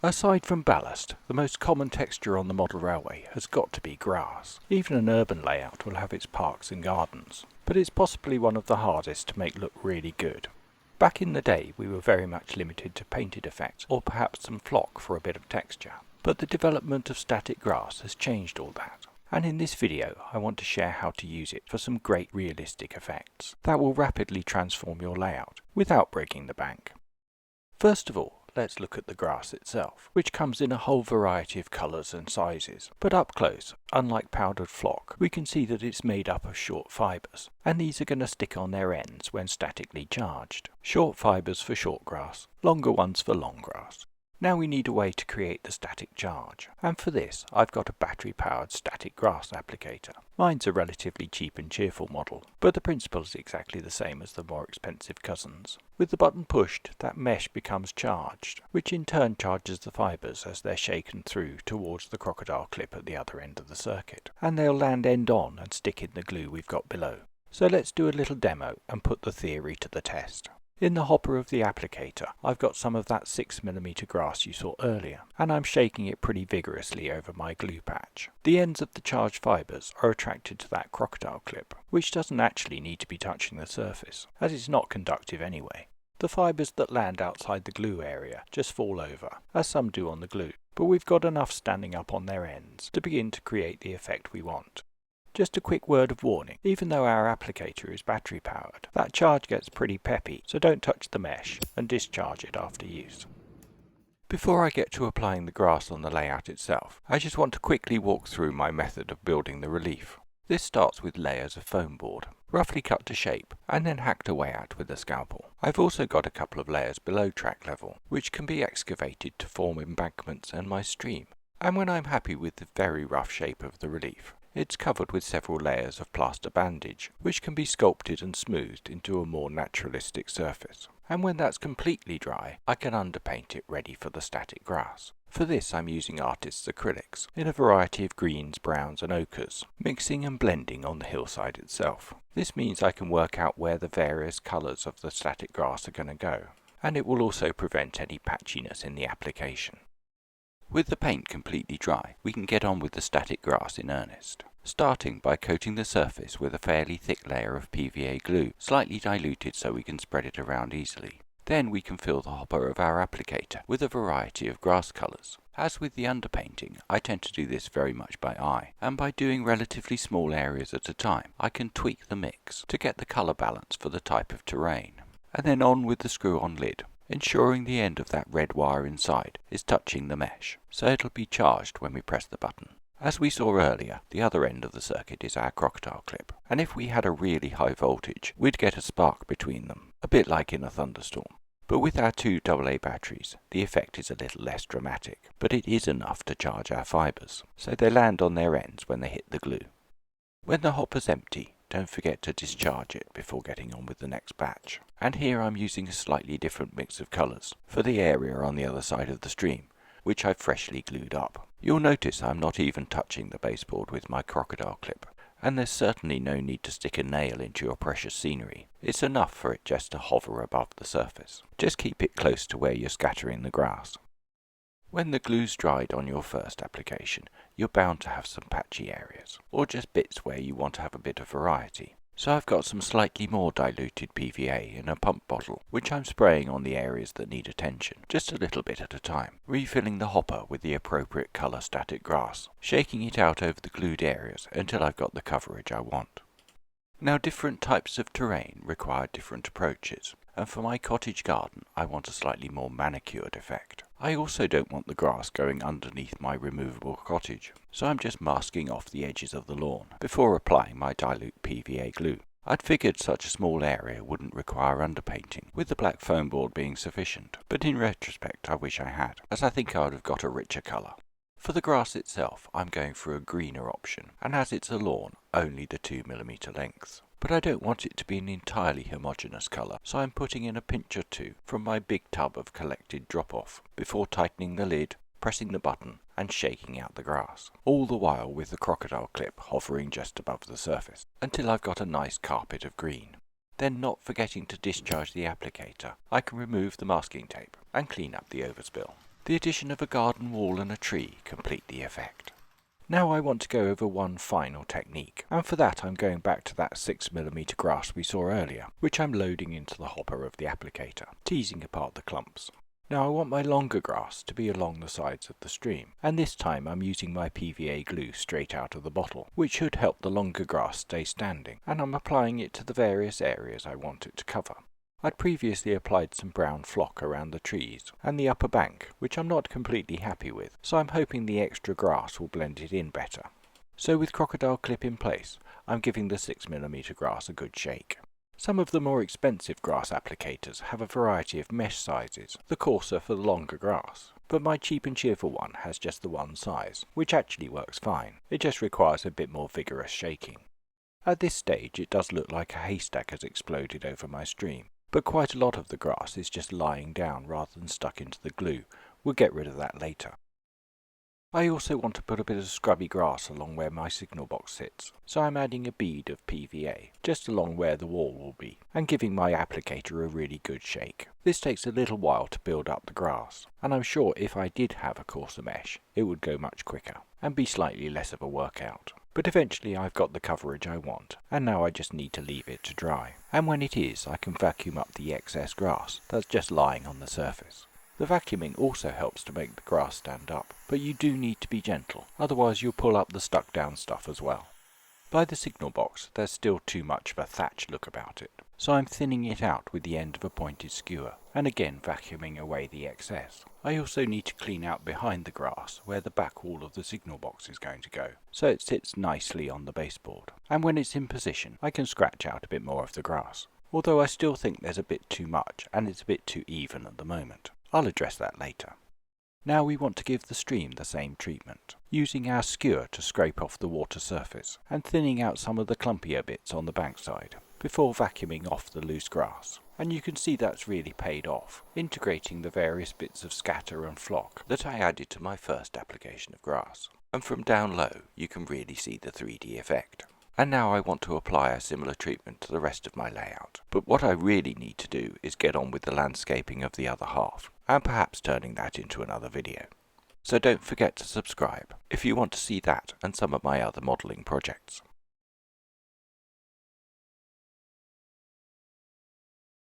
Aside from ballast, the most common texture on the model railway has got to be grass. Even an urban layout will have its parks and gardens, but it's possibly one of the hardest to make look really good. Back in the day we were very much limited to painted effects or perhaps some flock for a bit of texture, but the development of static grass has changed all that. And in this video I want to share how to use it for some great realistic effects that will rapidly transform your layout without breaking the bank. First of all, let's look at the grass itself, which comes in a whole variety of colours and sizes. But up close, unlike powdered flock, we can see that it's made up of short fibres, and these are going to stick on their ends when statically charged. Short fibres for short grass, longer ones for long grass. Now we need a way to create the static charge, and for this I've got a battery-powered static grass applicator. Mine's a relatively cheap and cheerful model, but the principle is exactly the same as the more expensive cousins. With the button pushed, that mesh becomes charged, which in turn charges the fibres as they're shaken through towards the crocodile clip at the other end of the circuit, and they'll land end on and stick in the glue we've got below. So let's do a little demo and put the theory to the test. In the hopper of the applicator, I've got some of that 6mm grass you saw earlier, and I'm shaking it pretty vigorously over my glue patch. The ends of the charged fibres are attracted to that crocodile clip, which doesn't actually need to be touching the surface, as it's not conductive anyway. The fibres that land outside the glue area just fall over, as some do on the glue, but we've got enough standing up on their ends to begin to create the effect we want. Just a quick word of warning, even though our applicator is battery powered, that charge gets pretty peppy, so don't touch the mesh and discharge it after use. Before I get to applying the grass on the layout itself, I just want to quickly walk through my method of building the relief. This starts with layers of foam board, roughly cut to shape, and then hacked away at with a scalpel. I've also got a couple of layers below track level, which can be excavated to form embankments and my stream. And when I'm happy with the very rough shape of the relief, it's covered with several layers of plaster bandage, which can be sculpted and smoothed into a more naturalistic surface. And when that's completely dry, I can underpaint it ready for the static grass. For this I'm using artist's acrylics, in a variety of greens, browns and ochres, mixing and blending on the hillside itself. This means I can work out where the various colours of the static grass are going to go, and it will also prevent any patchiness in the application. With the paint completely dry, we can get on with the static grass in earnest, starting by coating the surface with a fairly thick layer of PVA glue, slightly diluted so we can spread it around easily. Then we can fill the hopper of our applicator with a variety of grass colours. As with the underpainting, I tend to do this very much by eye, and by doing relatively small areas at a time, I can tweak the mix to get the colour balance for the type of terrain. And then on with the screw-on lid, ensuring the end of that red wire inside is touching the mesh, so it'll be charged when we press the button. As we saw earlier, the other end of the circuit is our crocodile clip, and if we had a really high voltage, we'd get a spark between them, a bit like in a thunderstorm. But with our two AA batteries, the effect is a little less dramatic, but it is enough to charge our fibres, so they land on their ends when they hit the glue. When the hopper's empty, don't forget to discharge it before getting on with the next batch. And here I'm using a slightly different mix of colours for the area on the other side of the stream, which I've freshly glued up. You'll notice I'm not even touching the baseboard with my crocodile clip, and there's certainly no need to stick a nail into your precious scenery. It's enough for it just to hover above the surface. Just keep it close to where you're scattering the grass. When the glue's dried on your first application, you're bound to have some patchy areas, or just bits where you want to have a bit of variety. So I've got some slightly more diluted PVA in a pump bottle, which I'm spraying on the areas that need attention, just a little bit at a time, refilling the hopper with the appropriate colour static grass, shaking it out over the glued areas until I've got the coverage I want. Now different types of terrain require different approaches, and for my cottage garden I want a slightly more manicured effect. I also don't want the grass going underneath my removable cottage, so I'm just masking off the edges of the lawn before applying my dilute PVA glue. I'd figured such a small area wouldn't require underpainting, with the black foam board being sufficient, but in retrospect I wish I had, as I think I would have got a richer colour. For the grass itself, I'm going for a greener option, and as it's a lawn, only the 2mm lengths. But I don't want it to be an entirely homogeneous colour, so I'm putting in a pinch or two from my big tub of collected drop-off, before tightening the lid, pressing the button, and shaking out the grass, all the while with the crocodile clip hovering just above the surface, until I've got a nice carpet of green. Then, not forgetting to discharge the applicator, I can remove the masking tape and clean up the overspill. The addition of a garden wall and a tree complete the effect. Now I want to go over one final technique, and for that I'm going back to that 6mm grass we saw earlier, which I'm loading into the hopper of the applicator, teasing apart the clumps. Now I want my longer grass to be along the sides of the stream, and this time I'm using my PVA glue straight out of the bottle, which should help the longer grass stay standing, and I'm applying it to the various areas I want it to cover. I'd previously applied some brown flock around the trees and the upper bank, which I'm not completely happy with, so I'm hoping the extra grass will blend it in better. So with crocodile clip in place, I'm giving the 6mm grass a good shake. Some of the more expensive grass applicators have a variety of mesh sizes, the coarser for the longer grass, but my cheap and cheerful one has just the one size, which actually works fine. It just requires a bit more vigorous shaking. At this stage it does look like a haystack has exploded over my stream, but quite a lot of the grass is just lying down rather than stuck into the glue. We'll get rid of that later. I also want to put a bit of scrubby grass along where my signal box sits, so I'm adding a bead of PVA just along where the wall will be, and giving my applicator a really good shake. This takes a little while to build up the grass, and I'm sure if I did have a coarser mesh, it would go much quicker, and be slightly less of a workout. But eventually I've got the coverage I want, and now I just need to leave it to dry. And when it is, I can vacuum up the excess grass that's just lying on the surface. The vacuuming also helps to make the grass stand up, but you do need to be gentle, otherwise you'll pull up the stuck down stuff as well. By the signal box, there's still too much of a thatch look about it, so I'm thinning it out with the end of a pointed skewer, and again vacuuming away the excess. I also need to clean out behind the grass where the back wall of the signal box is going to go, so it sits nicely on the baseboard, and when it's in position I can scratch out a bit more of the grass, although I still think there's a bit too much and it's a bit too even at the moment. I'll address that later. Now we want to give the stream the same treatment, using our skewer to scrape off the water surface and thinning out some of the clumpier bits on the bankside before vacuuming off the loose grass. And you can see that's really paid off, integrating the various bits of scatter and flock that I added to my first application of grass. And from down low you can really see the 3D effect. And now I want to apply a similar treatment to the rest of my layout. But what I really need to do is get on with the landscaping of the other half, and perhaps turning that into another video. So don't forget to subscribe if you want to see that and some of my other modelling projects.